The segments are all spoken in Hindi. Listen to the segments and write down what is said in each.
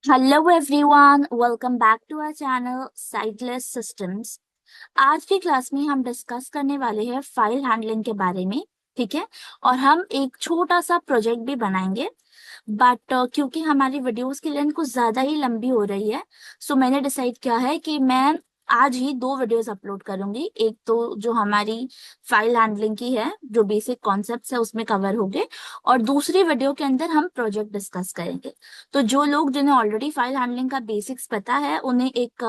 Hello everyone, welcome back to our channel sideless systems. आज की क्लास में हम डिस्कस करने वाले हैं फाइल हैंडलिंग के बारे में। ठीक है। और हम एक छोटा सा प्रोजेक्ट भी बनाएंगे, बट क्योंकि हमारी वीडियोस की लेंथ कुछ ज्यादा ही लंबी हो रही है, सो मैंने डिसाइड किया है कि मैं आज ही दो वीडियोस अपलोड करूंगी। एक तो जो हमारी फाइल हैंडलिंग की है, जो बेसिक कॉन्सेप्ट्स है उसमें कवर होंगे, और दूसरी वीडियो के अंदर हम प्रोजेक्ट डिस्कस करेंगे। तो जो लोग जिन्हें ऑलरेडी फाइल हैंडलिंग का बेसिक्स पता है, उन्हें एक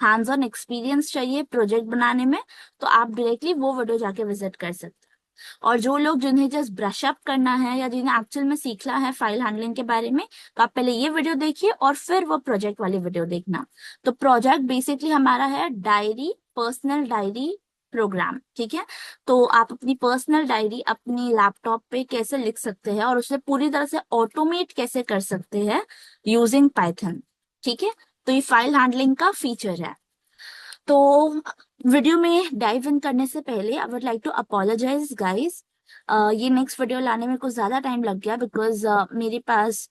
हैंड्स ऑन एक्सपीरियंस चाहिए प्रोजेक्ट बनाने में, तो आप डायरेक्टली वो वीडियो जाके विजिट कर सकते हैं। और जो लोग जिन्हें जस्ट ब्रश अप करना है या जिन्हें एक्चुअल में सीखना है फाइल हैंडलिंग के बारे में, तो आप पहले ये वीडियो देखिए और फिर वो प्रोजेक्ट वाली वीडियो देखना। तो प्रोजेक्ट बेसिकली हमारा है डायरी, पर्सनल डायरी प्रोग्राम। ठीक है। तो आप अपनी पर्सनल डायरी अपनी लैपटॉप पे कैसे लिख सकते हैं और उसे पूरी तरह से ऑटोमेट कैसे कर सकते हैं यूजिंग पाइथन। ठीक है। तो ये फाइल हैंडलिंग का फीचर है। तो वीडियो में डाइव इन करने से पहले I would like to apologise guys. ये नेक्स्ट वीडियो लाने में कुछ ज्यादा टाइम लग गया बिकॉज मेरे पास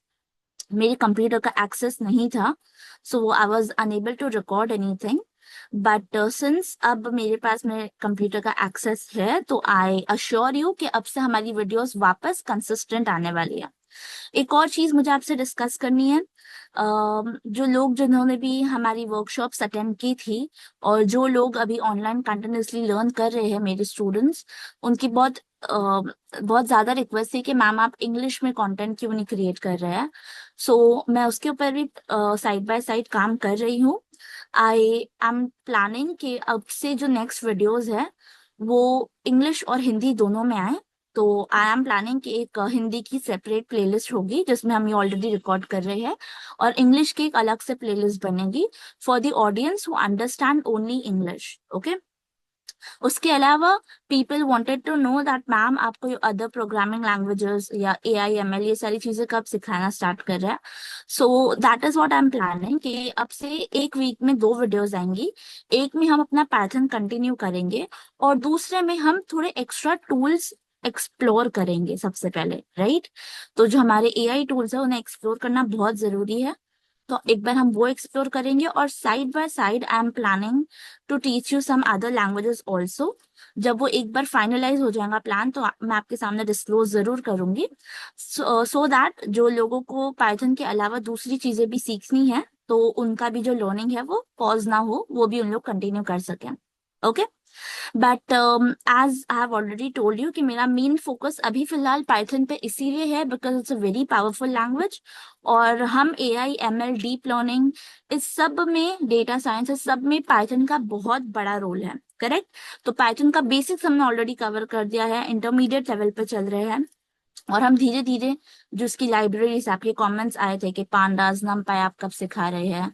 मेरे कंप्यूटर का एक्सेस नहीं था, so I was unable to record anything. But since अब मेरे पास मेरे कंप्यूटर का एक्सेस है, तो आई अश्योर यू कि अब से हमारी वीडियोस वापस कंसिस्टेंट आने वाली है। एक और चीज मुझे आपसे डिस्कस करनी है। जो लोग जिन्होंने भी हमारी वर्कशॉप्स अटेंड की थी और जो लोग अभी ऑनलाइन कंटिन्यूसली लर्न कर रहे हैं, मेरे स्टूडेंट्स, उनकी बहुत ज्यादा रिक्वेस्ट थी कि मैम आप इंग्लिश में कंटेंट क्यों नहीं क्रिएट कर रहे हैं। सो मैं उसके ऊपर भी साइड बाय साइड काम कर रही हूँ। आई एम प्लानिंग कि अब से जो नेक्स्ट वीडियोस है वो इंग्लिश और हिंदी दोनों में आए। तो आई एम प्लानिंग कि एक हिंदी की सेपरेट प्लेलिस्ट होगी जिसमें हम ये ऑलरेडी रिकॉर्ड कर रहे हैं, और इंग्लिश की एक अलग से प्लेलिस्ट बनेगी for the audience who understand only English. Okay. उसके अलावा people wanted to know that ma'am आपको ये अदर प्रोग्रामिंग लैंग्वेजेस या AI ML ये सारी चीजें कब सिखाना स्टार्ट कर रहा है। So that is what I am planning कि अब से एक वीक में दो वीडियोस आएंगी। एक में हम अपना पैथर्न कंटिन्यू करेंगे और दूसरे में हम थोड़े एक्स्ट्रा टूल्स एक्सप्लोर करेंगे सबसे पहले, राइट। तो जो हमारे AI टूल्स है उन्हें एक्सप्लोर करना बहुत जरूरी है। तो एक बार हम वो एक्सप्लोर करेंगे, और side by side I am planning to teach you some other languages also. जब वो एक बार फाइनलाइज हो जाएगा प्लान, तो मैं आपके सामने डिस्क्लोज जरूर करूंगी, सो दैट जो लोगों को पाइथन के अलावा दूसरी चीजें भी सीखनी है, तो उनका भी जो लर्निंग है वो पॉज ना हो, वो भी उन लोग कंटिन्यू कर सकें। Okay. But as I have already told you कि मेरा मेन फोकस अभी फिलहाल पाइथन पे इसीलिए है because it's a very powerful language. और हम AI ML डीप लर्निंग इस सब में, डेटा साइंस इस सब में पाइथन का बहुत बड़ा रोल है, करेक्ट। तो पाइथन का बेसिक्स हमने ऑलरेडी कवर कर दिया है, इंटरमीडिएट लेवल पे चल रहे हैं। और हम धीरे धीरे, जो उसकी लाइब्रेरीज, आपके कमेंट्स आए थे कि पांडास नमपाई आप कब सिखा रहे हैं,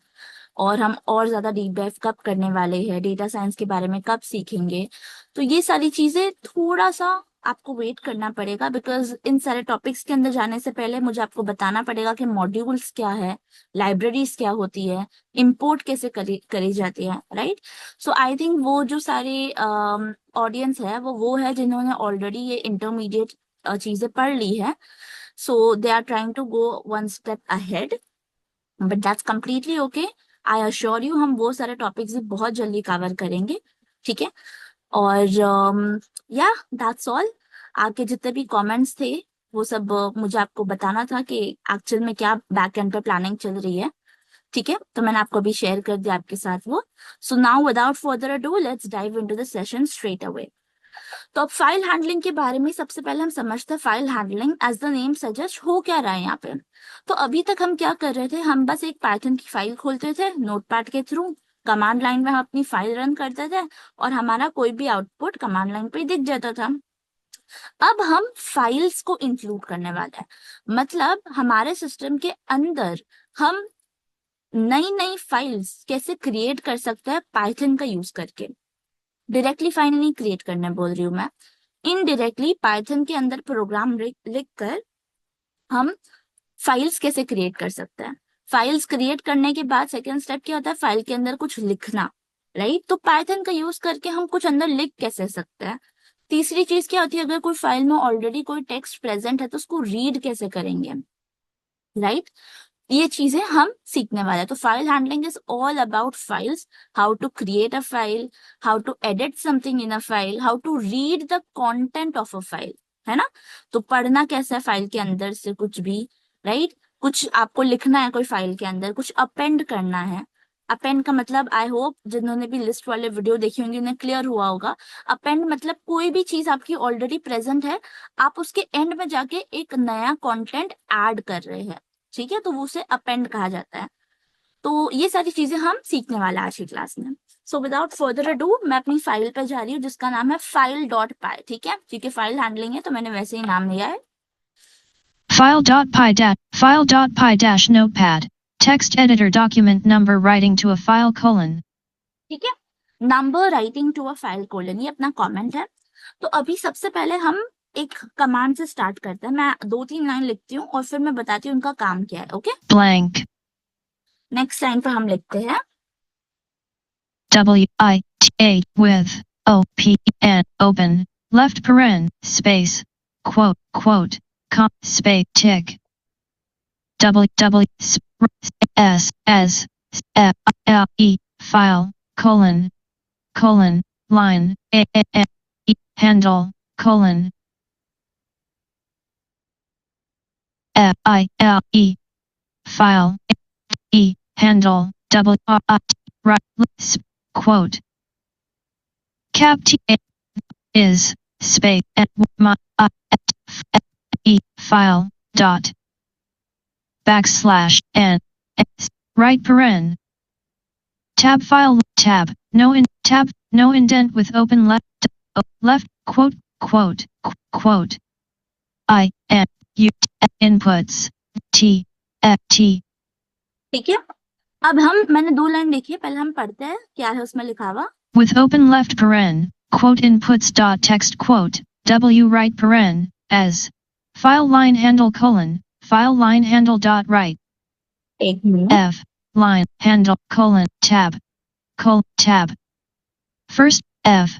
और हम और ज्यादा डीप डाइव कब करने वाले हैं, डेटा साइंस के बारे में कब सीखेंगे, तो ये सारी चीजें थोड़ा सा आपको वेट करना पड़ेगा बिकॉज इन सारे टॉपिक्स के अंदर जाने से पहले मुझे आपको बताना पड़ेगा कि मॉड्यूल्स क्या है, लाइब्रेरीज क्या होती है, इंपोर्ट कैसे करी जाती है, राइट। सो आई थिंक वो जो सारे ऑडियंस है वो है जिन्होंने ऑलरेडी ये इंटरमीडिएट चीजें पढ़ ली है। So they are trying to go one step ahead, but that's completely okay. I assure you हम वो सारे टॉपिक्स भी बहुत जल्दी कवर करेंगे। ठीक है। और या दैट्स ऑल। आपके जितने भी कमेंट्स थे वो सब मुझे आपको बताना था कि एक्चुअल में क्या बैक एंड पे प्लानिंग चल रही है। ठीक है। तो मैंने आपको अभी शेयर कर दिया आपके साथ वो। So now without further ado let's dive into the session straight away. तो अब फाइल हैंडलिंग के बारे में सबसे पहले हम समझते हैं file handling as the name suggest हो क्या रहा है यहाँ पे। तो अभी तक हम क्या कर रहे थे, हम बस एक पाइथन की फाइल खोलते थे नोटपैड के थ्रू, कमांड लाइन में हम अपनी फाइल रन करते थे और हमारा कोई भी आउटपुट कमांड लाइन पे दिख जाता था। अब हम फाइल्स को इंक्लूड करने वाले हैं, मतलब हमारे सिस्टम के अंदर हम नई नई फाइल्स कैसे क्रिएट कर सकते हैं पाइथन का यूज करके। डायरेक्टली फाइल नहीं क्रिएट करना बोल रही हूँ मैं, इनडायरेक्टली पाइथन के अंदर प्रोग्राम लिख कर हम फाइल्स कैसे क्रिएट कर सकते हैं। फाइल्स क्रिएट करने के बाद सेकेंड स्टेप क्या होता है, फाइल के अंदर कुछ लिखना, राइट। तो पाइथन का यूज करके हम कुछ अंदर लिख कैसे सकते हैं। तीसरी चीज क्या होती है, अगर कोई फाइल में ऑलरेडी कोई टेक्स्ट प्रेजेंट है तो उसको रीड कैसे करेंगे, राइट। ये चीजें हम सीखने वाले हैं। तो file handling is all about files, how to create a file, how to edit something in a file, how to read the content of a file, है ना। तो पढ़ना कैसा है फाइल के अंदर से कुछ भी, राइट। कुछ आपको लिखना है कोई फाइल के अंदर, कुछ अपेंड करना है। अपेंड का मतलब आई होप जिन्होंने भी लिस्ट वाले वीडियो देखे होंगे उन्हें क्लियर हुआ होगा। अपेंड मतलब कोई भी चीज आपकी ऑलरेडी प्रेजेंट है, आप उसके एंड में जाके एक नया कंटेंट ऐड कर रहे हैं, ठीक है, तो वो उसे अपेंड कहा जाता है। तो ये सारी चीजें हम सीखने वाले हैं आज की क्लास में। सो विदाउट फर्दर अडू मैं अपनी फाइल पर जा रही हूँ जिसका नाम है फाइल डॉट पाई, ठीक है, क्योंकि फाइल हैंडलिंग है तो मैंने वैसे ही नाम लिया है। file.py dash notepad text editor document number writing to a file colon, ठीक है, number writing to a file colon, ये अपना कमेंट है। तो अभी सबसे पहले हम एक कमांड से स्टार्ट करते हैं। मैं 2-3 लाइन लिखती हूँ और फिर मैं बताती हूँ उनका काम क्या है, ओके। blank, नेक्स्ट लाइन पर हम लिखते हैं WITA with OPN open left paren space quote quote space tick WWS as E file colon colon line handle colon FILE file E handle right quote cap T is space my E file dot backslash n right paren tab file tab no indent with open left quote quote quote I N U inputs T F T, ठीक है। अब मैंने 2 लाइन लिखी है, पहले हम पढ़ते हैं क्या है उसमें लिखा हुआ। with open left paren quote inputs dot text quote W right paren as file line handle colon file line handle dot right एक minute, F line handle colon tab tab first F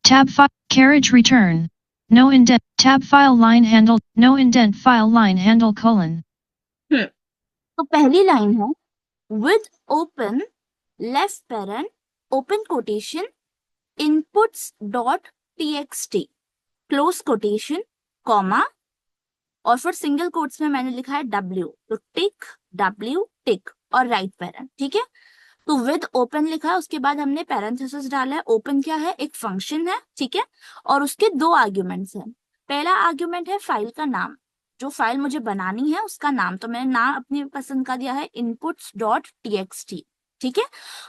tab file carriage return no indent tab file line handle no indent file line handle colon, तो पहली लाइन है with open left parent open quotation inputs dot txt close quotation comma और फिर सिंगल कोट्स में मैंने लिखा है W, तो टिक W टिक और राइट पेरेंट, ठीक है। तो विद ओपन लिखा है, उसके बाद हमने पैरेंथेसिस डाला है। ओपन क्या है, एक फंक्शन है, ठीक है, और उसके 2 आर्ग्यूमेंट्स हैं। पहला आर्ग्यूमेंट है फाइल का नाम, जो फाइल मुझे बनानी है उसका नाम, तो मैंने नाम अपनी पसंद का दिया है इनपुट्स डॉट टीएक्सटी, ठीक है।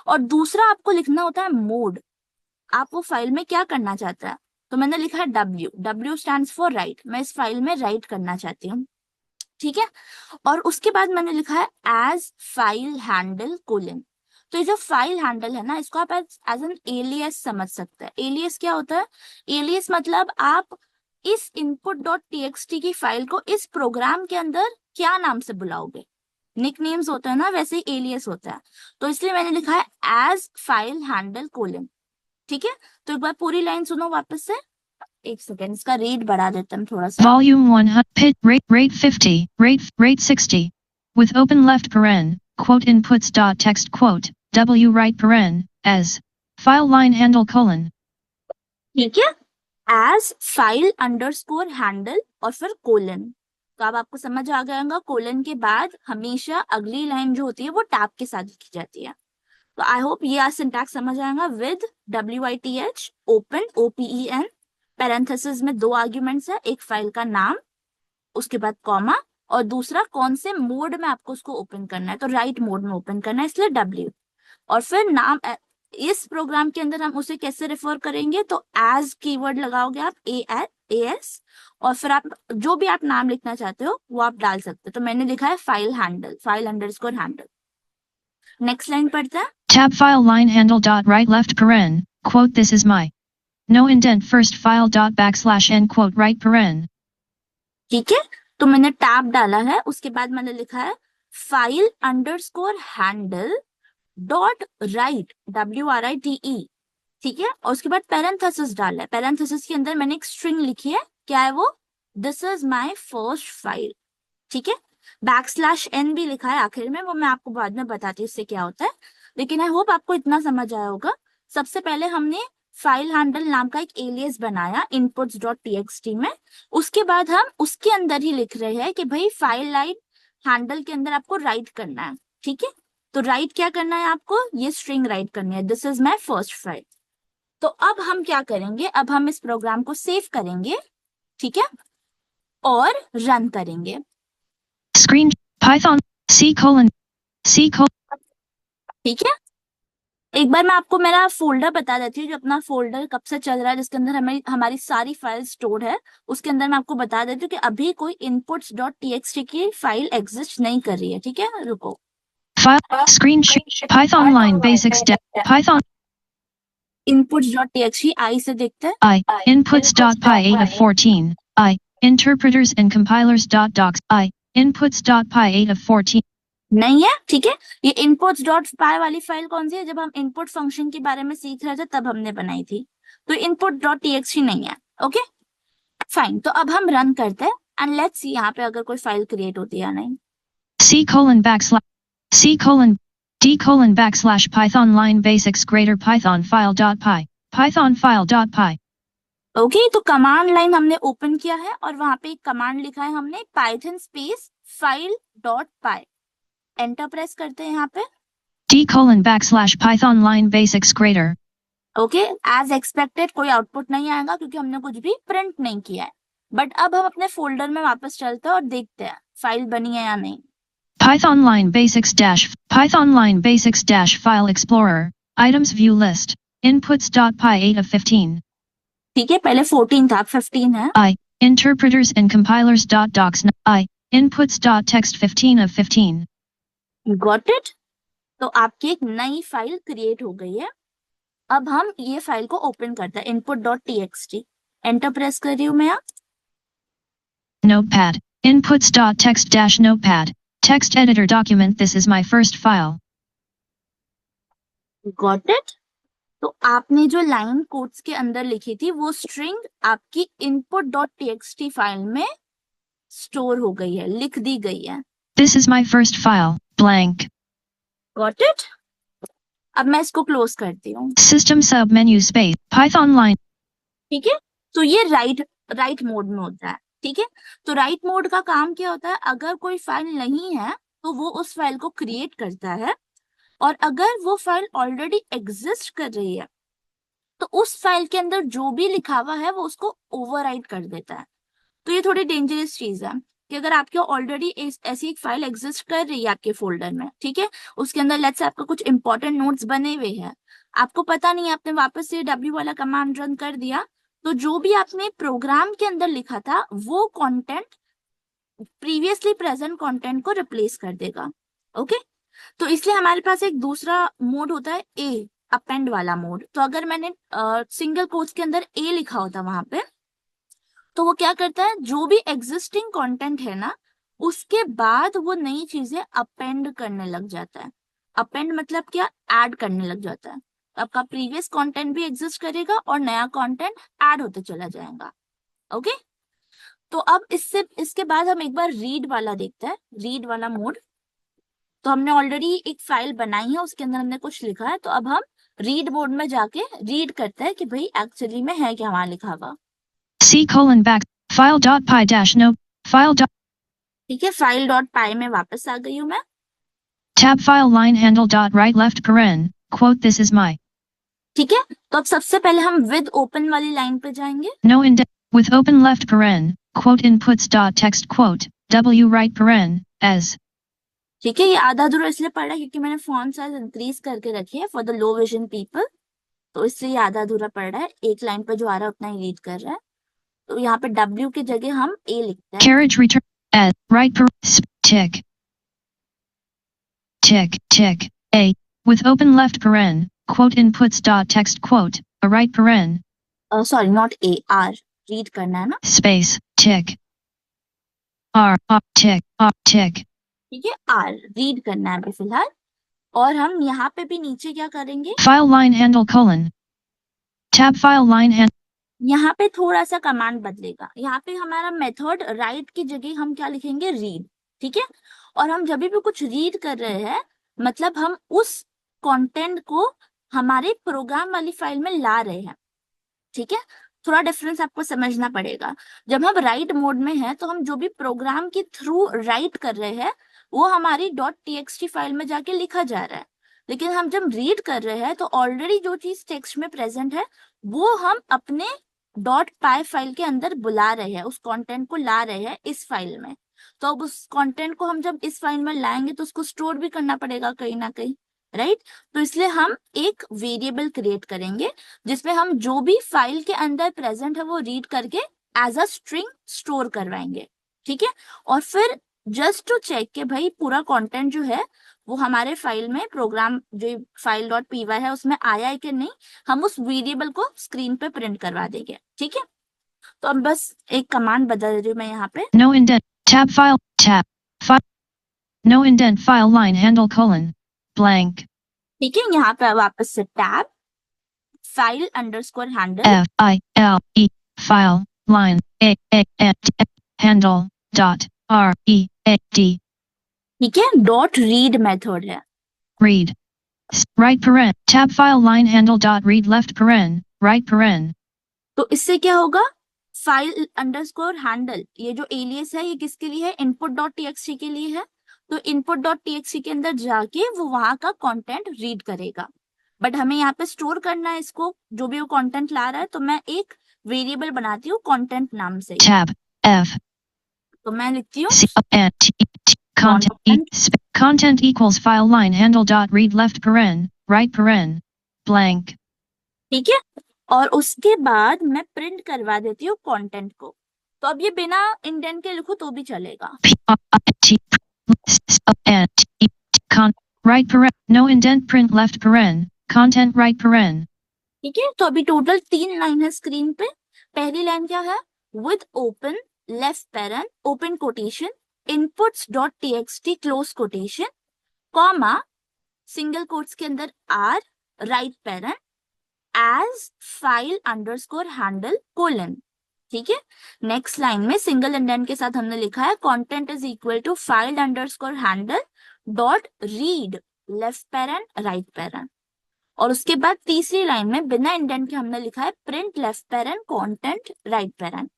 और दूसरा आपको लिखना होता है मोड, आप वो फाइल में क्या करना चाहता है, तो मैंने लिखा है W, W stands for right, मैं इस फाइल में राइट करना चाहती हूँ, ठीक है। और उसके बाद मैंने लिखा है एज फाइल हैंडल कोलन। तो ये जो फाइल हैंडल है ना, इसको आप एज एन एलियस समझ सकते हैं। एलियस क्या होता है, एलियस मतलब आप इस इनपुट डॉट टीएक्सटी की फाइल को इस प्रोग्राम के अंदर क्या नाम से बुलाओगे। निक नेम्स होते हैं ना, वैसे ही एलियस होता है। तो इसलिए मैंने लिखा है एज फाइल हैंडल कोलन, ठीक है। तो एक बार पूरी लाइन सुनो वापस से, एक सेकेंड इसका रेट बढ़ा देते हैं थोड़ा सा। volume 100 pit rate 50 rate 60 with open left paren quote inputs dot text quote W right paren as file line handle colon, ठीक है, एज फाइल अंडरस्कोर हैंडल और फिर कोलन। तो अब आपको समझ आ गया होगा, कोलन के बाद हमेशा अगली लाइन जो होती है वो टैब के साथ लिखी जाती है। तो आई होप ये सिंटैक्स समझ आएगा। With WITH open OPEN parenthesis में 2 आर्ग्यूमेंट्स है, एक फाइल का नाम, उसके बाद कॉमा, और दूसरा कौन से मोड में आपको उसको ओपन करना है, तो राइट मोड में ओपन करना है, इसलिए W। और फिर नाम इस प्रोग्राम के अंदर हम उसे कैसे रेफर करेंगे, तो एज कीवर्ड लगाओगे आप AS, और फिर आप जो भी आप नाम लिखना चाहते हो वो आप डाल सकते हो। तो मैंने लिखा है file handle, file underscore handle. Next line पढ़ते हैं। tab file line handle dot right left paren quote this is my no indent first file dot backslash n quote right paren, ठीक है, तो मैंने टैब डाला है, उसके बाद मैंने लिखा है file underscore handle dot right WRITE, ठीक है। और उसके बाद पैरेंथेसिस डाला है, पैरेंथेसिस के अंदर मैंने एक स्ट्रिंग लिखी है, क्या है वो, this is my first file, ठीक है। \n भी लिखा है आखिर में, वो मैं आपको बाद में बताती हूँ इससे क्या होता है, लेकिन आई होप आपको इतना समझ आया होगा। सबसे पहले हमने फाइल हैंडल नाम का एक एलियस बनाया inputs.txt में। उसके बाद हम उसके अंदर ही लिख रहे हैं कि भाई फाइल लाइन हैंडल के अंदर आपको राइट करना है, ठीक है। तो राइट क्या करना है आपको, ये स्ट्रिंग राइट करनी है, this is my first file. तो अब हम क्या करेंगे, अब हम इस प्रोग्राम को सेव करेंगे, ठीक है, और रन करेंगे। Screen Python C:, ठीक है, एक बार मैं आपको मेरा फोल्डर बता देती हूँ, जो अपना फोल्डर कब से चल रहा है, जिसके अंदर हमें हमारी सारी फाइल स्टोर है। उसके अंदर मैं आपको बता देती हूँ कि अभी कोई inputs.txt की फाइल एग्जिस्ट नहीं कर रही है, ठीक है, रुको। file screen Python line basics Python inputs.txt आई से देखते हैं, I inputs.py 8 of 14 I interpreters and compilers.docs I inputs.py 8 of 14 नहीं है, ठीक है। ये inputs.py वाली फाइल कौन सी है, जब हम इनपुट फंक्शन के बारे में सीख रहे थे तब हमने बनाई थी, तो input.txt नहीं है, ओके फाइन। तो अब हम रन करते हैं एंड लेट्स सी यहाँ पे अगर कोई फाइल क्रिएट होती है या नहीं। C:\D:\/ Python line basics greater python file.py okay तो कमांड लाइन हमने ओपन किया है और वहां पे एक कमांड लिखा है हमने Python space file dot py, enter press करते हैं यहाँ पे। D:\/ Python line basics greater okay as expected कोई आउटपुट नहीं आएगा क्योंकि हमने कुछ भी प्रिंट नहीं किया है। बट अब हम अपने फोल्डर में वापस चलते हैं और देखते हैं फाइल बनी है या नहीं। Python line basics dash file explorer items view list inputs.py 8 of 15 ठीक है, पहले 14 था, 15 है। I interpreters and compilers.docs I inputs.txt 15 of 15 got it. तो आपकी एक नई फाइल क्रिएट हो गई है। अब हम ये फाइल को ओपन करते हैं, input.txt, एंटर प्रेस कर रही हूँ मैं। Notepad inputs.txt dash notepad text editor document this is my first file got it. तो आपने जो लाइन कोड्स के अंदर लिखी थी वो स्ट्रिंग आपकी input.txt फाइल में स्टोर हो गई है, लिख दी गई है। This is my first file blank got it. अब मैं इसको क्लोज करती हूँ। System sub menu space Python line ठीक है, तो ये राइट मोड में होता है, ठीक है। तो राइट मोड का काम क्या होता है, अगर कोई फाइल नहीं है तो वो उस फाइल को क्रिएट करता है, और अगर वो फाइल ऑलरेडी एग्जिस्ट कर रही है तो उस फाइल के अंदर जो भी लिखा हुआ है वो उसको ओवरराइट कर देता है। तो ये थोड़ी डेंजरस चीज है कि अगर आपके ऑलरेडी ऐसी एक फाइल एग्जिस्ट कर रही है आपके फोल्डर में, ठीक है, उसके अंदर लेट्स से आपका कुछ इंपॉर्टेंट नोट्स बने हुए हैं, आपको पता नहीं है, आपने वापस से w वाला कमांड रन कर दिया, तो जो भी आपने प्रोग्राम के अंदर लिखा था वो कंटेंट प्रीवियसली प्रेजेंट कंटेंट को रिप्लेस कर देगा, ओके। तो इसलिए हमारे पास एक दूसरा मोड होता है ए, अपेंड वाला मोड। तो अगर मैंने सिंगल कोट्स के अंदर ए लिखा होता वहां पे, तो वो क्या करता है, जो भी एग्जिस्टिंग कंटेंट है ना उसके बाद वो नई चीजें अपेंड करने लग जाता है। अपेंड मतलब क्या, ऐड करने लग जाता है। आपका प्रीवियस कंटेंट भी एग्जिस्ट करेगा और नया कंटेंट ऐड होते चला जाएगा, ओके। तो अब इसके बाद हम एक बार रीड वाला देखते हैं, रीड वाला मोड। तो हमने ऑलरेडी एक फाइल बनाई है, उसके अंदर हमने कुछ लिखा है, तो अब हम रीड मोड में जाके रीड करते हैं कि भाई एक्चुअली में है क्या वहां लिखा हुआ। file.py dash no file ठीक है, फाइल डॉट पाई में वापस आ गई हूँ मैं। tab file line handle dot right left paren quote this is my ठीक है, तो अब सबसे पहले हम विद ओपन वाली लाइन पे जाएंगे। no indent with open left paren quote inputs dot text quote w right paren as ठीक है, ये आधा अधूरा इसलिए पढ़ रहा है क्योंकि मैंने फॉन्ट साइज इंक्रीज करके रखी है for the low vision people, तो इसलिए ये आधा अधूरा पढ़ रहा है, एक लाइन पे जो आ रहा है उतना ही रीड कर रहा है। तो यहाँ पे W की जगह हम A लिखते हैं। carriage return as right tick tick tick a with open left paren quote inputs dot text quote a right paren sorry not A, R read करना है ना, space tick r tick ठीक है, R रीड करना है अभी फिलहाल। और हम यहाँ पे भी नीचे क्या करेंगे, file line handle colon tab file line handle यहाँ पे थोड़ा सा कमांड बदलेगा। यहाँ पे हमारा मेथड राइट की जगह हम क्या लिखेंगे, रीड। ठीक है। और हम जब भी कुछ रीड कर रहे हैं मतलब हम उस कंटेंट को हमारे प्रोग्राम वाली फाइल में ला रहे हैं, ठीक है। थोड़ा डिफरेंस आपको समझना पड़ेगा। जब हम राइट मोड में हैं तो हम जो भी प्रोग्राम के थ्रू राइट कर रहे हैं वो हमारी डॉट टीएक्सटी फाइल में जाके लिखा जा रहा है, लेकिन हम जब रीड कर रहे हैं तो ऑलरेडी जो चीज टेक्स्ट में प्रेजेंट है वो हम अपने डॉट पाई फाइल के अंदर बुला रहे हैं, उस कंटेंट को ला रहे हैं इस फाइल में। तो अब उस कंटेंट को हम जब इस फाइल में लाएंगे तो उसको स्टोर भी करना पड़ेगा कहीं ना कहीं, राइट। तो इसलिए हम एक वेरिएबल क्रिएट करेंगे जिसमें हम जो भी फाइल के अंदर प्रेजेंट है वो रीड करके एज अ स्ट्रिंग स्टोर करवाएंगे, ठीक है। और फिर जस्ट टू चेक के भाई पूरा कंटेंट जो है वो हमारे फाइल में प्रोग्राम जो फाइल डॉट पीवाई है उसमें आया है कि नहीं, हम उस वेरिएबल को स्क्रीन पे प्रिंट करवा देंगे, ठीक है। तो अब बस एक कमांड बदल रही हूँ मैं यहाँ पे। No indent. Tab file. Tab. File. No indent file line handle colon. Blank. ठीक है, यहाँ पे वापस से tab file underscore handle F-I-L-E. File. Line. A-N-D. Handle. Dot. R-E-A-D. ठीक है, डॉट रीड मेथड है। Read. Right paren. Tab file line handle dot read left paren. Right paren. तो इससे क्या होगा, फाइल अंडरस्कोर हैंडल ये जो एलियस है ये किसके लिए है, इनपुट डॉट टीएक्सटी के लिए है। तो इनपुट डॉट टीएक्सटी के अंदर जाके वो वहां का कंटेंट रीड करेगा, बट हमें यहाँ पे स्टोर करना है इसको जो भी वो कंटेंट ला रहा है। तो मैं एक वेरिएबल बनाती हूँ कंटेंट नाम से, Tab. F. तो मैं लिखती हूँ C-O-N-T-T. Content equals file line handle dot read left paren. Right paren. Blank. ठीक है। और उसके बाद मैं प्रिंट करवा देती हूँ कंटेंट को। तो अब ये बिना इंडेंट के लिखूं तो भी चलेगा। P-I-T. C-O-N-T-T. Right paren. No indent print left paren. Content right paren. ठीक है, तो अभी टोटल 3 लाइन है स्क्रीन पे। पहली लाइन क्या है, with open left paren open quotation inputs dot TXT close quotation comma single quotes के अंदर R right paren as file underscore handle colon. ठीक है, नेक्स्ट लाइन में सिंगल इंडेंट के साथ हमने लिखा है content is equal to file underscore handle dot read left paren right paren. और उसके बाद तीसरी लाइन में बिना इंडेंट के हमने लिखा है print left barren content right barren.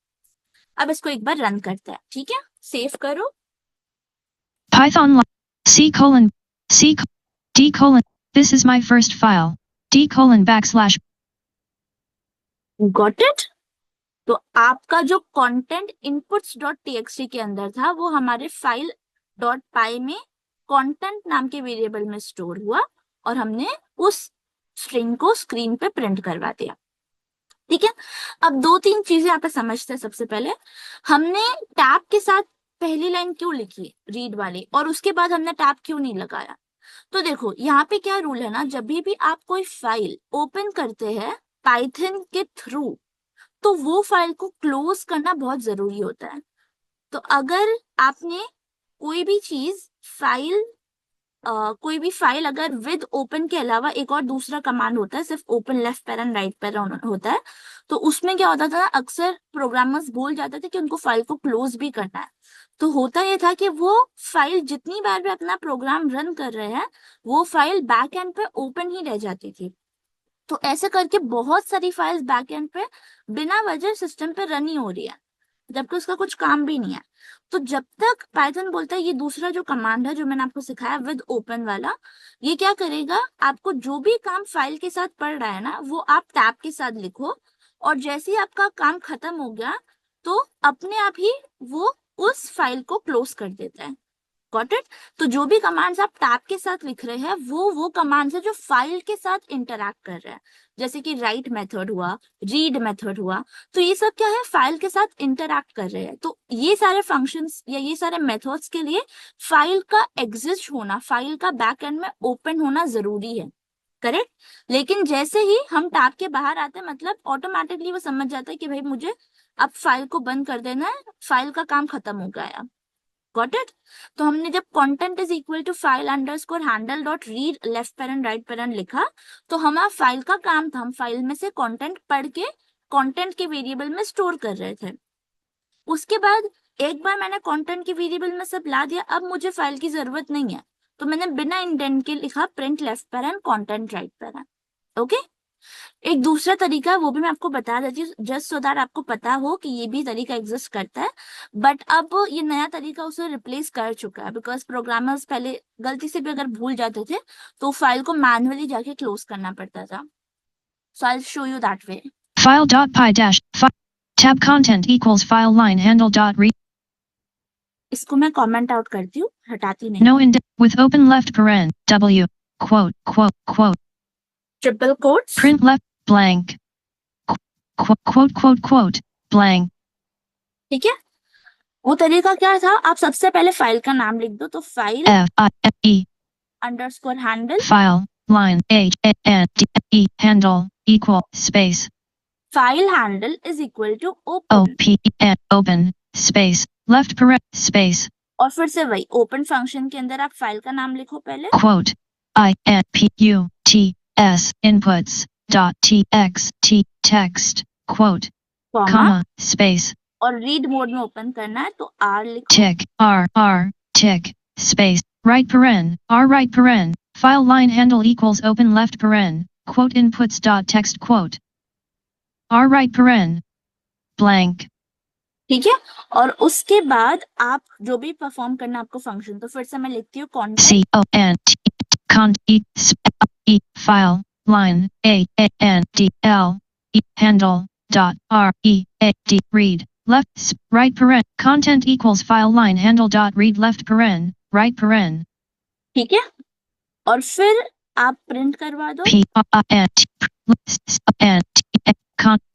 अब इसको एक बार रन करते हैं, ठीक है, सेव करो। Python C colon C D colon. This is my first file. D colon backslash. Got it. तो आपका जो कंटेंट इनपुट्स डॉट टीएक्सटी के अंदर था वो हमारे फाइल डॉट पाई में कंटेंट नाम के वेरिएबल में स्टोर हुआ और हमने उस स्ट्रिंग को स्क्रीन पे प्रिंट करवा दिया। ठीक है, अब 2-3 चीजें यहाँ पे समझते हैं। सबसे पहले हमने टैब के साथ पहली लाइन क्यों लिखी रीड वाली और उसके बाद हमने टैब क्यों नहीं लगाया। तो देखो यहाँ पे क्या रूल है ना, जब भी आप कोई फाइल ओपन करते हैं पाइथन के थ्रू तो वो फाइल को क्लोज करना बहुत जरूरी होता है। तो अगर आपने कोई भी चीज फाइल कोई भी फाइल अगर विद ओपन के अलावा एक और दूसरा कमांड होता है, सिर्फ open left paren right barren होता है, तो उसमें क्या होता था, अक्सर प्रोग्रामर्स भूल जाते थे कि उनको फाइल को क्लोज भी करना है। तो होता यह था कि वो फाइल जितनी बार भी अपना प्रोग्राम रन कर रहे हैं वो फाइल बैक एंड पे ओपन ही रह जाती थी। तो ऐसे करके बहुत सारी फाइल्स बैक एंड पे बिना वजह सिस्टम पे रन ही हो रही है जबकि उसका कुछ काम भी नहीं है। तो जब तक पाइथन बोलता है, ये दूसरा जो कमांड है जो मैंने आपको सिखाया विद ओपन वाला, ये क्या करेगा, आपको जो भी काम फाइल के साथ पड़ रहा है ना वो आप टैब के साथ लिखो और जैसे ही आपका काम खत्म हो गया तो अपने आप ही वो उस फाइल को क्लोज कर देता है। Got it. तो जो भी कमांड्स आप टैब के साथ लिख रहे हैं वो कमांड्स है जो फाइल के साथ इंटरैक्ट कर रहे हैं, जैसे कि राइट मेथड हुआ, रीड मेथड हुआ, तो ये सब क्या है, फाइल के साथ इंटरैक्ट कर रहे हैं। तो ये सारे फंक्शंस या ये सारे मेथड्स के लिए फाइल का एग्जिस्ट होना, फाइल का बैक एंड में ओपन होना जरूरी है, करेक्ट। लेकिन जैसे ही हम टैब के बाहर आते हैं मतलब ऑटोमेटिकली वो समझ जाता है कि भाई मुझे अब फाइल को बंद कर देना है, फाइल का काम खत्म हो गया। Got it. तो हमने जब content is equal to file underscore handle dot read left paren right paren लिखा तो हमारा फाइल का काम था, हम फाइल में से कंटेंट पढ़ के कंटेंट के वेरिएबल में स्टोर कर रहे थे। उसके बाद एक बार मैंने कंटेंट के वेरिएबल में सब ला दिया, अब मुझे फाइल की जरूरत नहीं है, तो मैंने बिना इंडेंट के लिखा print left parent content right parent. Okay, एक दूसरा तरीका है, वो भी मैं आपको बता देती हूँ, जस्ट सो दैट आपको पता हो कि ये भी तरीका एग्जिस्ट करता है, बट अब ये नया तरीका उसे रिप्लेस कर चुका है, बिकॉज प्रोग्रामर्स पहले गलती से भी अगर भूल जाते थे तो फाइल को मैनुअली जाके क्लोज करना पड़ता था। So I show you that way. File.py dash tab content equals file line handle dot read. इसको मैं कमेंट आउट करती हूँ, हटाती नहीं। No indent with open left paren W quote triple quotes, print left blank quote blank. ठीक है। वो तरीका क्या था, आप सबसे पहले फाइल का नाम लिख दो, तो file FILE underscore handle, file line HANDE handle equal space file handle is equal to open, open space left paren space और फिर से वही ओपन फंक्शन के अंदर आप फाइल का नाम लिखो पहले, quote INPUTS inputs dot txt text quote comma space और रीड मोड में ओपन करना है तो R लिखो, tick R tick space right paren R right paren file line handle equals open left paren quote inputs dot text quote R right paren blank. ठीक है। और उसके बाद आप जो भी परफॉर्म करना आपको फंक्शन, तो फिर से मैं लिखती हूँ CONT file line ANDL handle dot READ read left right paren content equals file line handle dot read left paren right paren. ठीक है, और फिर आप प्रिंट करवा दो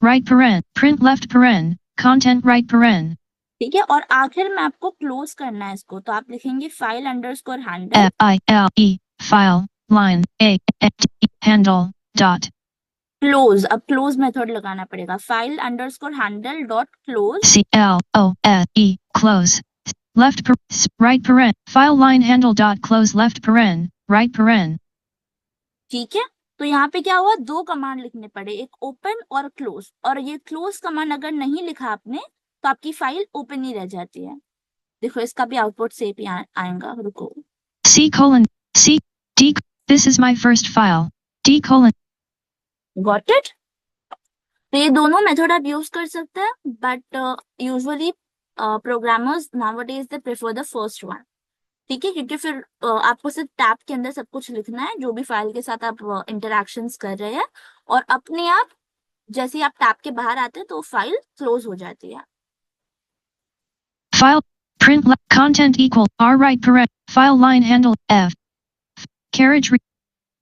right paren print left paren content right paren. ठीक है, और आखिर में आपको क्लोज करना है इसको, तो आप लिखेंगे file underscore handle FILE file line handle dot close, अब क्लोज मेथड लगाना पड़ेगा, file underscore handle dot close CLOSE close left right paren file line handle dot close left paren right paren. ठीक है, तो यहाँ पे क्या हुआ, दो कमांड लिखने पड़े, एक ओपन और क्लोज, और ये क्लोज कमांड अगर नहीं लिखा आपने तो आपकी फाइल ओपन ही रह जाती है। देखो इसका भी आउटपुट सेम ही आएगा, रुको, C D this is my first file D got it. तो ये दोनों मेथड आप यूज कर सकते हैं, but usually programmers nowadays they prefer the first one, ठीक है, क्योंकि फिर आपको सिर्फ टैब के अंदर सब कुछ लिखना है, जो भी फाइल के साथ आप इंटरैक्शंस कर रहे हैं, और अपने आप जैसे ही आप टैब के बाहर आते हैं तो फाइल क्लोज हो जाती है। file print content equal R right paren file line handle F carriage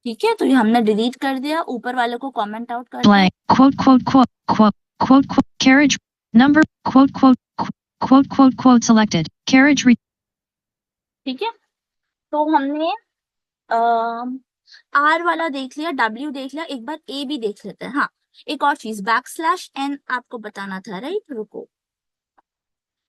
ठीक है, तो ये हमने डिलीट कर दिया, ऊपर वाले को कमेंट आउट कर blank quote carriage number quote selected carriage ठीक है, तो हमने R वाला देख लिया, W देख लिया, एक बार A भी देख लेते हैं। हाँ, एक और चीज \n आपको बताना था, राइट, रुको,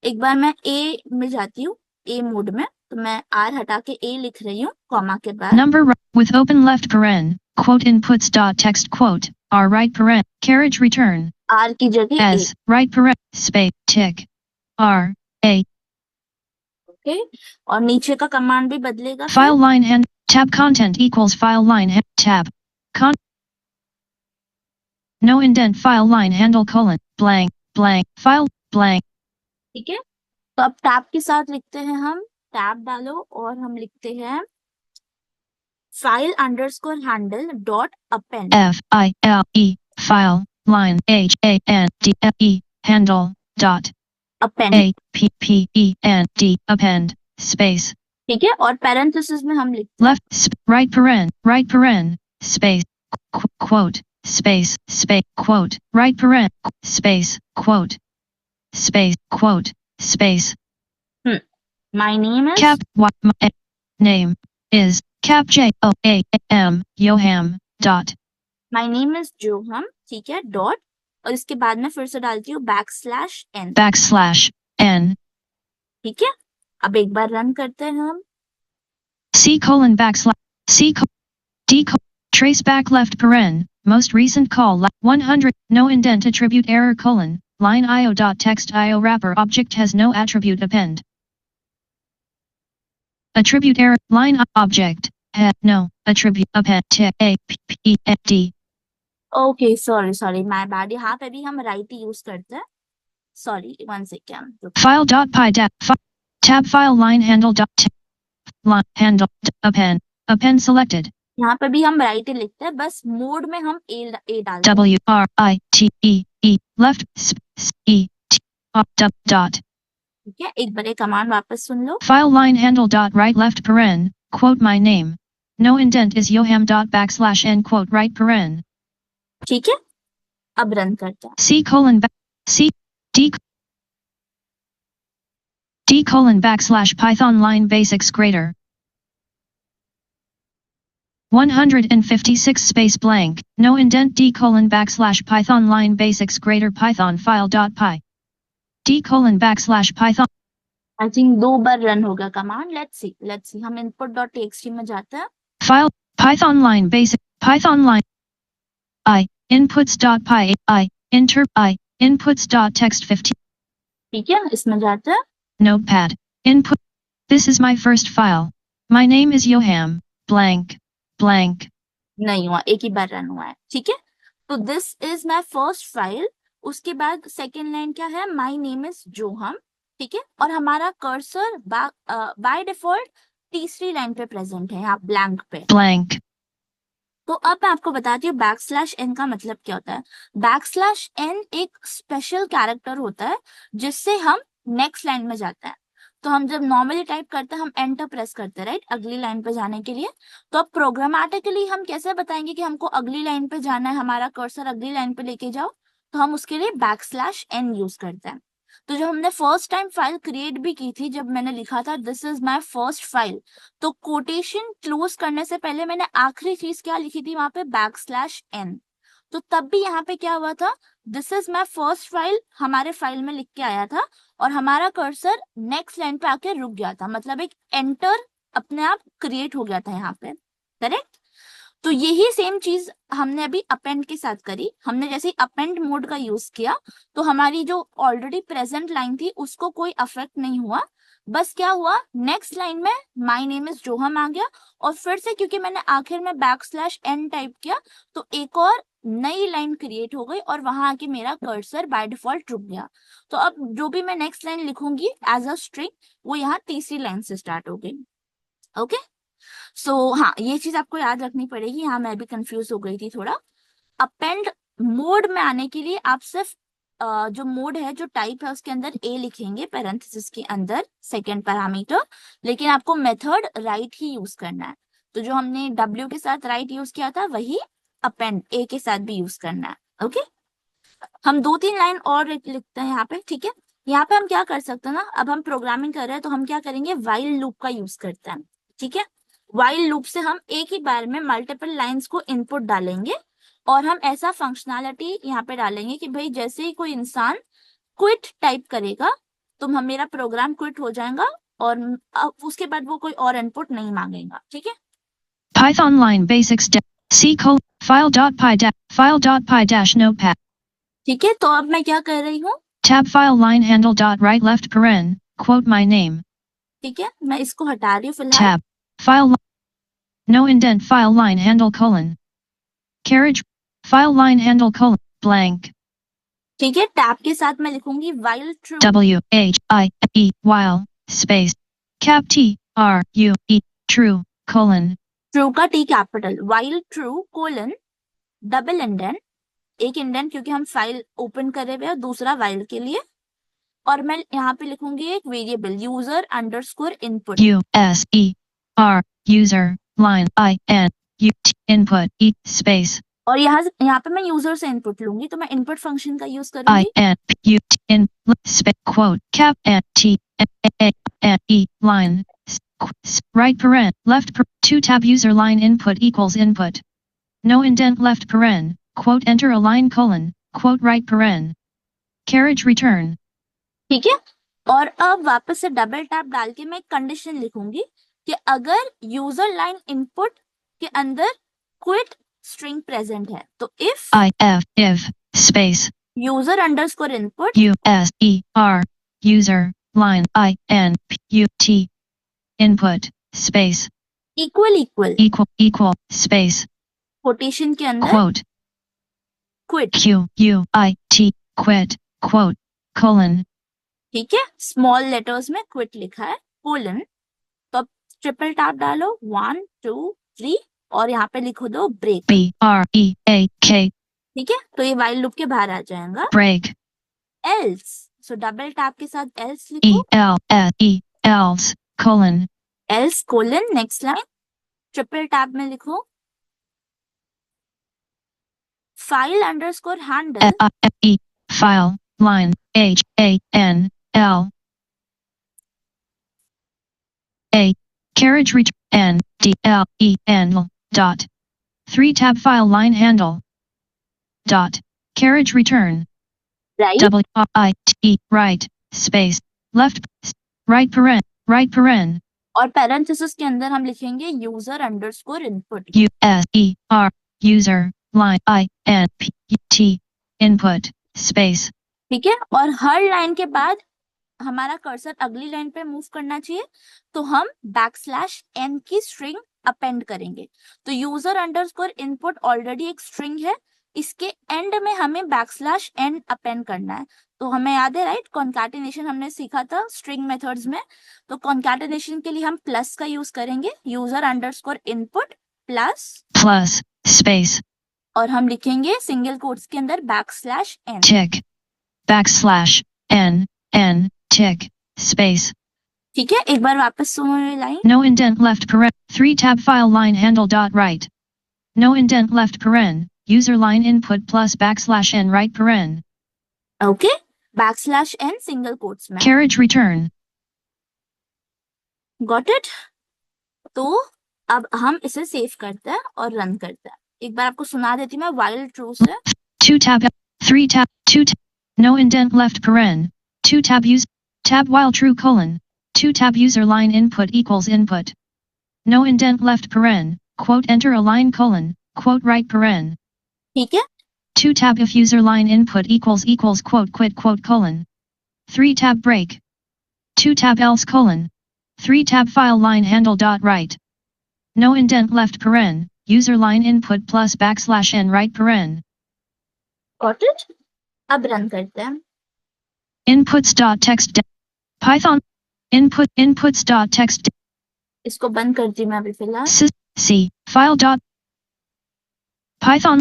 एक बार मैं A में जाती हूँ, A मोड में, तो मैं R हटा के A लिख रही हूँ कॉमा के बाद, number with open left paren quote inputs dot text quote R right paren carriage return R की जगह S right paren space tick R A. Okay, और नीचे का कमांड भी बदलेगा, file line and tab content equals file line tab no indent file line handle colon blank file blank. ठीक है, तो अब टैब के साथ लिखते हैं हम, टैब डालो और हम लिखते हैं file underscore handle dot append FILE file line HANDLE handle dot append APPEND append space. ठीक है, और पैरेंथेसिस में हम लिखते हैं left right paren space quote space quote right paren space quote my name is cap my name is cap JOAM Yoham dot my name is Joham, ठीक है, डॉट, और इसके बाद में फिर से डालती हूँ \n, \n ठीक है। अब एक बार रन करते हैं हम, C D trace back left paren most recent call 100 no indent attribute error colon line io dot text io wrapper object has no attribute append. Attribute error line object no attribute append t a p p e d. Okay sorry my bad, यहाँ पे भी हम राइट यूज करते हैं. Sorry, 1 second. File dot py tab file line handle dot line handle append selected. यहाँ पे भी हम राइट ही लिखते हैं, बस मोड में हम ए डालते हैं. W R I T E E left E T dot. ठीक है, एक बार कमांड वापस सुन लो. File line handle dot right left paren quote my name. No indent is yoham dot backslash n quote right paren. ठीक है, अब रन करते हैं. C colon C D colon backslash python line basics greater 156 space blank no indent D colon backslash python line basics greater python file dot py D colon backslash python. I think 2 bar run होगा कमांड. लेट्स सी हम इनपुट डॉट टीएक्सटी में जाते हैं. File python line basic python line I inputs dot py I inputs dot text 15. ठीक है, इसमें जाते हैं. Notepad input. This is my first file. My name is Yoham blank blank. नहीं हुआ, एक ही बार रन हुआ है. ठीक है, तो this is my first file. उसके बाद सेकेंड लाइन क्या है, माय नेम इज जोहम. ठीक है, और हमारा कर्सर बाय डिफॉल्ट तीसरी लाइन पे प्रेजेंट है, यहाँ ब्लैंक पे. Blank. तो अब मैं आपको बताती हूँ बैकस्लैश एन का मतलब क्या होता है. बैकस्लैश एन एक स्पेशल कैरेक्टर होता है जिससे हम नेक्स्ट लाइन में जाते हैं. तो हम जब नॉर्मली टाइप करते हैं हम एंटर प्रेस करते हैं, राइट, अगली लाइन पे जाने के लिए. तो अब प्रोग्रामेटिकली हम कैसे बताएंगे कि हमको अगली लाइन पे जाना है, हमारा कर्सर अगली लाइन पे लेके जाओ. तो हम उसके लिए बैकस्लैश एन यूज करते हैं. तो जब हमने फर्स्ट टाइम फाइल क्रिएट भी की थी, जब मैंने लिखा था this is my first file, तो कोटेशन क्लोज करने से पहले मैंने आखिरी चीज क्या लिखी थी वहां पे, बैकस्लैश एन. तो तब भी यहाँ पे क्या हुआ था, this is my first file हमारे फाइल में लिख के आया था और हमारा कर्सर नेक्स्ट लाइन पे आके रुक गया था. मतलब एक एंटर अपने आप क्रिएट हो गया था यहाँ पे, करेक्ट. तो यही सेम चीज हमने अभी अपेंड के साथ करी. हमने जैसे ही अपेंड मोड का यूज किया तो हमारी जो ऑलरेडी प्रेजेंट लाइन थी उसको कोई अफेक्ट नहीं हुआ. बस क्या हुआ, नेक्स्ट लाइन में माय नेम इज जोहम आ गया और फिर से क्योंकि मैंने आखिर में बैकस्लैश एन टाइप किया तो एक और नई लाइन क्रिएट हो गई और वहां आके मेरा कर्सर बाय डिफॉल्ट रुक गया. तो अब जो भी मैं नेक्स्ट लाइन लिखूंगी एज अ स्ट्रिंग वो यहाँ तीसरी लाइन से स्टार्ट हो गई. ओके, सो हाँ, ये चीज आपको याद रखनी पड़ेगी. हाँ, मैं भी कंफ्यूज हो गई थी थोड़ा. अपेंड मोड में आने के लिए आप सिर्फ जो मोड है, जो टाइप है, उसके अंदर ए लिखेंगे पैरेंथेसिस के अंदर, सेकेंड पैरामीटर. लेकिन आपको मेथड राइट ही यूज करना है. तो जो हमने डब्ल्यू के साथ राइट यूज किया था वही अपेंड ए के साथ भी यूज करना है. ओके, हम 2-3 लाइन और लिखते हैं यहाँ पे. ठीक है, यहाँ पे हम क्या कर सकते हैं ना, अब हम प्रोग्रामिंग कर रहे हैं तो हम क्या करेंगे, व्हाइल लूप का यूज करते हैं. ठीक है, व्हाइल लूप से हम एक ही बार में मल्टीपल लाइंस को इनपुट डालेंगे और हम ऐसा फंक्शनैलिटी यहाँ पे डालेंगे कि भाई जैसे ही कोई इंसान क्विट टाइप करेगा तो मेरा प्रोग्राम क्विट हो जाएगा और उसके बाद वो कोई और इनपुट नहीं मांगेगा. ठीक है, Python line basics C file dot py dash notepad. ठीक है, तो अब मैं क्या कर रही हूँ, Tab file line handle dot right left paren quote my name. ठीक है, मैं इसको हटा रही हूँ फिलहाल. Tab file no indent file line handle colon carriage file line handle colon blank. ठीक है, टैब के साथ मैं लिखूंगी while true WHILE while space cap T R U E true colon. True का T capital, while true colon double indent, एक इंडेंट क्योंकि हम फाइल ओपन करे हुए हैं, दूसरा while के लिए. और मैं यहाँ पे लिखूंगी एक variable user underscore input. USER user line INUT input E space. और यहाँ पे मैं यूजर से इनपुट लूंगी तो मैं इनपुट फंक्शन का यूज करूंगी. INPUT in space quote cap and T and E line right paren left 2 tab user line input equals input no indent left paren quote enter a line colon quote right paren carriage return. ठीक है, और अब वापस से डबल टैप डाल के मैं एक कंडीशन लिखूंगी कि अगर यूजर लाइन इनपुट के अंदर क्विट स्ट्रिंग प्रेजेंट है तो if if space user underscore input user user line input input space equal equal equal space quotation के अंदर quote quit, quit quote colon ठीक है, स्मॉल लेटर्स में क्विट लिखा है, कोलन। तो अब ट्रिपल टैप डालो 1 2 3 और यहाँ पे लिखो दो ब्रेक, break ठीक है, तो ये व्हाइल लूप के बाहर आ जाएगा। break एल्स, सो डबल टैप के साथ एल्स लिखो, else colon else colon next line, triple tap में लिखो file underscore handle file line HANL A carriage return NDLEN dot 3 tab file line handle dot carriage return right, WIT right space left right paren और पैरेंथेसिस के अंदर हम लिखेंगे user underscore input, user line INPUT input space ठीक है, और हर लाइन के बाद हमारा कर्सर अगली लाइन पे मूव करना चाहिए, तो हम \n की स्ट्रिंग अपेंड करेंगे। तो यूजर अंडरस्कोर इनपुट ऑलरेडी एक स्ट्रिंग है, इसके एंड में हमें \n अपेंड करना है। तो हमें याद है राइट, कॉन्कैटिनेशन हमने सीखा था स्ट्रिंग मेथड्स में। तो कॉन्कैटिनेशन के लिए हम प्लस का यूज करेंगे, user underscore input plus space और हम लिखेंगे सिंगल कोट्स के अंदर \n, tick n tick space ठीक है। एक बार वापस सुनो ये line, no indent left paren 3 tab file line handle dot right no indent left paren user line input plus \n right paren okay, \n single quotes में, carriage return गॉट इट। तो अब हम इसे सेव करते हैं और रन करते हैं। एक बार आपको सुना देती हूँ मैं व्हाइल ट्रू से, 2 tab 3 tab 2 tab no indent left paren 2 tab use tab while true colon 2 tab user line input equals input no indent left paren quote enter a line colon quote right paren ठीक है, 2 tab if user line input equals quote quit quote colon 3 tab break 2 tab else colon 3 tab file line handle dot right no indent left paren user line input plus \n right paren got it. अब रन करते हैं, inputs dot text python inputs dot text इसको बंद करती हूँ मैं अभी फिलहाल। c file dot python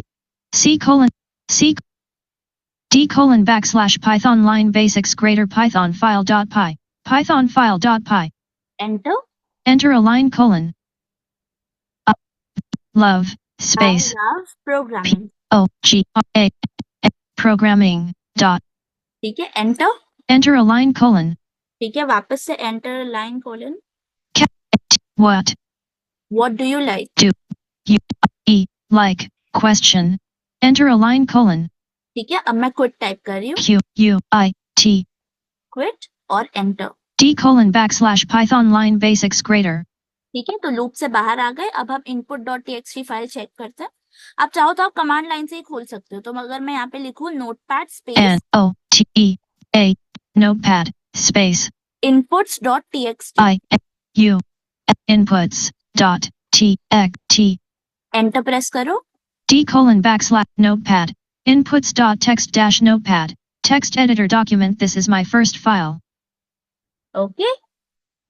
c colon c d colon \python line basics greater python file dot py python file dot py enter, enter a line colon love space programming, o g a programming dot ठीक है, enter, enter a line colon ठीक है, वापस से enter line colon, what what do you like, do you like question enter a line colon ठीक है। अब मैं क्विट टाइप कर रही हूँ, QUIT क्विट और enter, d colon \python line basics greater ठीक है। तो लूप से बाहर आ गए। अब हम input.txt फाइल चेक करते हैं। आप चाहो तो आप कमांड लाइन से ही खोल सकते हो। तो अगर मैं यहाँ पे लिखूं notepad space NOTEA notepad space inputs.txt IU inputs dot txt enter press करो, d colon \notepad inputs dot text dash notepad text editor document this is my first file okay.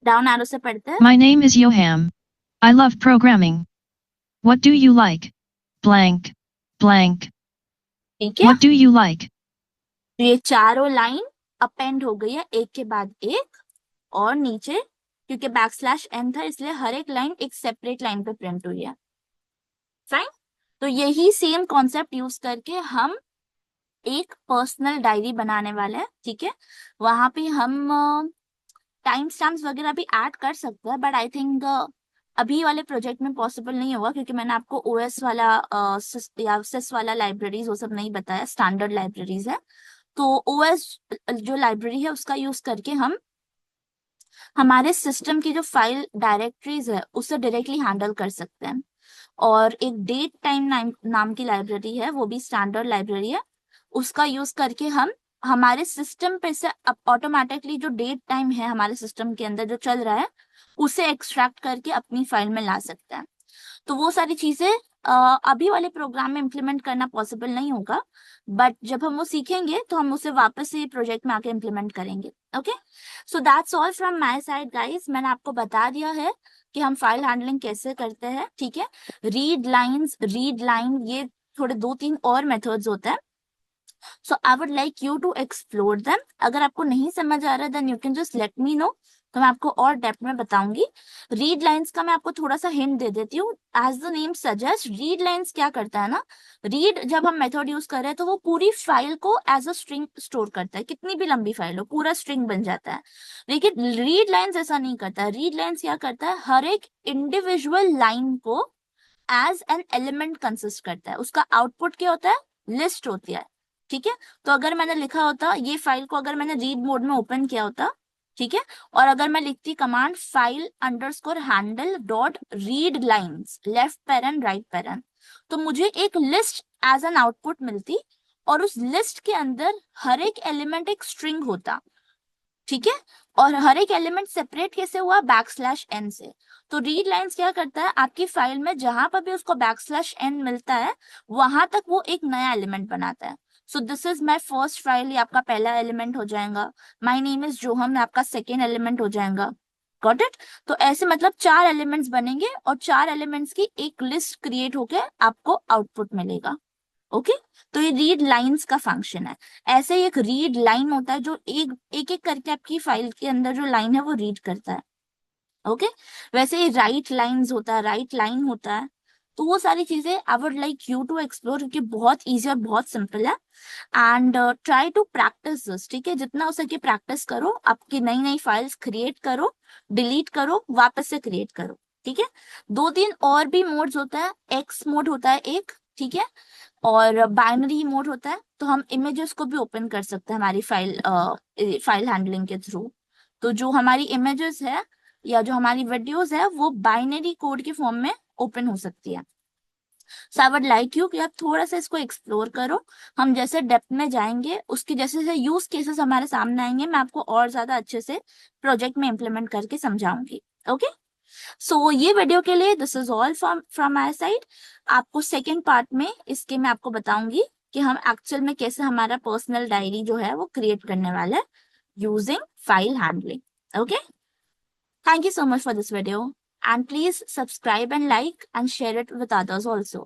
Down arrow से पढ़ते हैं, my name is Yoham I love programming what do you like blank blank ठीक है। what do you like तो ये चारों लाइन अपेंड हो गई है एक के बाद एक, और नीचे क्योंकि \n था इसलिए हर एक लाइन एक सेपरेट लाइन पे प्रिंट हुई है। फाइन। तो यही सेम कॉन्सेप्ट यूज करके हम एक पर्सनल डायरी बनाने वाले हैं, ठीक है। वहां पे हम टाइम स्टैम्प्स वगैरह भी ऐड कर सकते हैं, बट आई थिंक अभी वाले प्रोजेक्ट में पॉसिबल नहीं होगा क्योंकि मैंने आपको ओएस वाला या सिस वाला लाइब्रेरीज वो सब नहीं बताया, स्टैंडर्ड लाइब्रेरीज है। तो ओएस जो लाइब्रेरी है उसका यूज करके हम हमारे सिस्टम की जो फाइल डायरेक्टरीज है उसे डायरेक्टली हैंडल कर सकते हैं। और एक डेट टाइम नाम की लाइब्रेरी है, वो भी स्टैंडर्ड लाइब्रेरी है, उसका यूज करके हम हमारे सिस्टम पे से ऑटोमेटिकली जो डेट टाइम है हमारे सिस्टम के अंदर जो चल रहा है उसे एक्सट्रैक्ट करके अपनी फाइल में ला सकते हैं। तो वो सारी चीजें अभी वाले प्रोग्राम में इम्प्लीमेंट करना पॉसिबल नहीं होगा, बट जब हम वो सीखेंगे तो हम उसे वापस से प्रोजेक्ट में आके इम्प्लीमेंट करेंगे। Okay, so that's all from my side guys. मैंने आपको बता दिया है कि हम फाइल हैंडलिंग कैसे करते हैं, ठीक है। रीड लाइंस, रीड लाइन, ये थोड़े 2-3 और मेथड्स होते हैं। So I would like you to explore them. अगर आपको नहीं समझ आ रहा है then you can just let me know, तो मैं आपको और डेप्थ में बताऊंगी। रीड लाइंस का मैं आपको थोड़ा सा हिंट दे देती हूँ। As the name suggest, read lines क्या करता है ना, रीड जब हम मेथड यूज कर रहे हैं तो वो पूरी फाइल को एज अ स्ट्रिंग स्टोर करता है, कितनी भी लंबी फाइल हो पूरा स्ट्रिंग बन जाता है। लेकिन रीड लाइंस ऐसा नहीं करता है। रीड लाइंस क्या करता है, हर एक इंडिविजुअल लाइन को एज एन एलिमेंट कंसिस्ट करता है। उसका आउटपुट क्या होता है, लिस्ट होती है, ठीक है। तो अगर मैंने लिखा होता ये फाइल को, अगर मैंने रीड मोड में ओपन किया होता, ठीक है, और अगर मैं लिखती command file underscore handle dot read lines left paren right barren, तो मुझे एक लिस्ट एज एन आउटपुट मिलती, और उस लिस्ट के अंदर हर एक एलिमेंट एक स्ट्रिंग होता, ठीक है। और हर एक एलिमेंट सेपरेट कैसे हुआ, बैकस्लैश एन से। तो रीड लाइंस क्या करता है, आपकी फाइल में जहां पर भी उसको बैकस्लैश एन मिलता है वहां तक वो एक नया एलिमेंट बनाता है। So this is my first file, ये आपका पहला एलिमेंट हो जाएगा। माई नेम इज जोहम, आपका सेकेंड एलिमेंट हो जाएगा। Got it. तो ऐसे मतलब 4 एलिमेंट्स बनेंगे और 4 एलिमेंट्स की एक लिस्ट क्रिएट होके आपको आउटपुट मिलेगा। ओके, तो ये रीड लाइंस का फंक्शन है। ऐसे ही एक रीड लाइन होता है जो एक एक एक करके आपकी फाइल के अंदर जो लाइन है वो रीड करता है। ओके, वैसे ही राइट लाइंस होता है, राइट लाइन होता है। तो वो सारी चीजें I would like you to explore, क्योंकि बहुत इजी और बहुत सिंपल है। And try to practise this, ठीक है। जितना हो सके प्रैक्टिस करो, आपकी नई नई फाइल्स क्रिएट करो, डिलीट करो, वापस से क्रिएट करो, ठीक है। 2-3 और भी मोड्स होता है, एक्स मोड होता है एक, ठीक है, और बाइनरी मोड होता है। तो हम इमेजेस को भी ओपन कर सकते हैं हमारी फाइल हैंडलिंग के थ्रू। तो जो हमारी इमेजेस है या जो हमारी वीडियोस है वो बाइनरी कोड के फॉर्म में ओपन हो सकती है। सो आई वुड लाइक यू कि आप थोड़ा सा इसको एक्सप्लोर करो। हम जैसे डेप्थ में जाएंगे, उसके जैसे जैसे यूज केसेस हमारे सामने आएंगे, मैं आपको और ज्यादा अच्छे से प्रोजेक्ट में इम्प्लीमेंट करके समझाऊंगी। ओके, सो ये वीडियो के लिए this is all from my side. आपको सेकेंड पार्ट में इसके मैं आपको बताऊंगी कि हम एक्चुअल में कैसे हमारा पर्सनल डायरी जो है वो क्रिएट करने वाले हैं using file handling. Okay, thank you so much for this video, and please subscribe and like and share it with others also.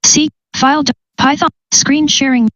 See, Python, screen sharing.